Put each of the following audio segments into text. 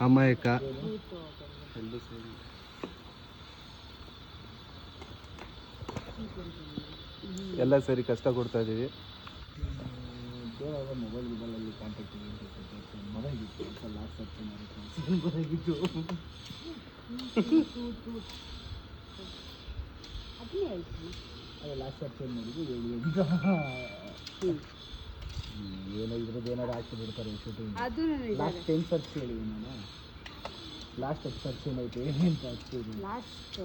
ಅಮಾಯಕ ಎಲ್ಲ ಸೇರಿ ಕಷ್ಟ ಕೊಡ್ತಾ ಇದ್ದೀವಿ. ಮೊಬೈಲ್ ಗಿಬೈಲಲ್ಲಿ ಕಾಂಟ್ಯಾಕ್ಟ್ ಮನೆಗಿತ್ತು ಲಾಸ್ಟ್ ಸರ್ಚ್ ಬರೋಗಿತ್ತು. ಅದೇ ಲಾಸ್ಟ್ ಸರ್ಚ್ ಮಾಡಿದ್ದು ಹೇಳಿ ಅಂತ. ಏನೋ ಇದ್ರದ್ದು ಏನಾರು ಹಾಕಿಬಿಡ್ತಾರೆ ಶೂಟಿಂಗ್. ಲಾಸ್ಟ್ 10 ಸರ್ಚ್ ಹೇಳಿ ನಾನು. ಲಾಸ್ಟ್ ಸರ್ಚ್ ಏನೈತೆ ಅಂತ ಹಚ್ಚಿದ್ವಿ. ಲಾಸ್ಟು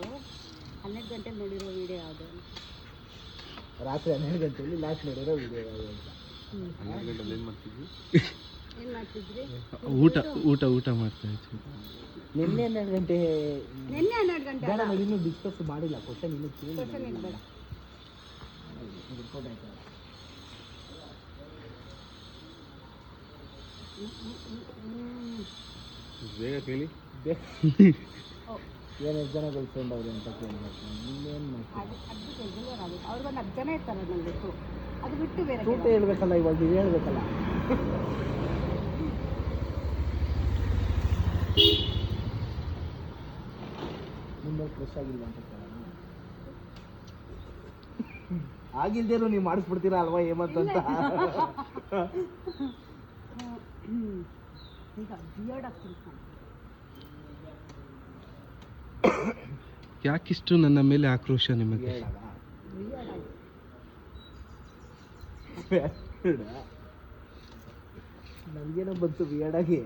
12 ಗಂಟೆಗೆ ನೋಡಿರೋ ವೀಡಿಯೋ ಯಾವುದು? ರಾತ್ರಿ 12 ಗಂಟೆಯಲ್ಲಿ ಲಾಸ್ಟ್ ನೋಡಿರೋ ವೀಡಿಯೋ ಯಾವುದು ಅಂತ. 12 ಗಂಟೆಯಲ್ಲಿ ಏನು ಮಾಡ್ತಿದ್ವಿ? ಏನು ಮಾಡ್ತಿದ್ರಿ? ಊಟ ಮಾಡ್ತಾ ಇದ್ವಿ. ನಿನ್ನೆ 12 ಗಂಟೆ ಬೇಡ, ಅಲ್ಲ. ಇನ್ನೂ ಡಿಸ್ಕಸ್ ಮಾಡಿಲ್ಲ. ಕ್ವಶನ್ ಇನ್ನೂ ಚೇಂಜ್ ಬೇಡ. ರಿಪೋರ್ಟ್ ಆಯ್ತಾ? ಬೇಗ ಕೇಳಿ. ಏನೆಷ್ಟು ಜನ ಗರ್ಲ್ಫ್ರೆಂಡ್ ಅವರು ಅಂತ ಕೇಳಬೇಕು. ಇನ್ನೇನು ಮಾಡ್ತೀವಿ? ಅವ್ರಿಗೊಂದು 10 ಜನ ಇರ್ತಾರೆ ನನಗೆ ಗೊತ್ತು. ಅದು ಬಿಟ್ಟು ಬೇರೆ ಸೂಟ್ ಹೇಳ್ಬೇಕಲ್ಲ, ಇವಾಗ ನೀವು ಹೇಳ್ಬೇಕಲ್ಲ. ನಿಮ್ಗೆ ಫ್ರೆಶ್ ಆಗಿಲ್ಲ ಅಂತ ಕೇಳೋಣ. ಆಗಿಲ್ದೇನು ನೀವು ಮಾಡಿಸ್ಬಿಡ್ತೀರಾ ಅಲ್ವಾ ಹೇಮಂತ್ ಅಂತ. ಈಗ ಬಿಯರ್ಡ್ ಆಗ್ತೀನಿ. ಯಾಕಿಷ್ಟು ನನ್ನ ಮೇಲೆ ಆಕ್ರೋಶ ನಿಮಗೆ? ನನಗೇನೋ ಬಂತು ವಿಯರ್ಡ್ ಆಗಿ.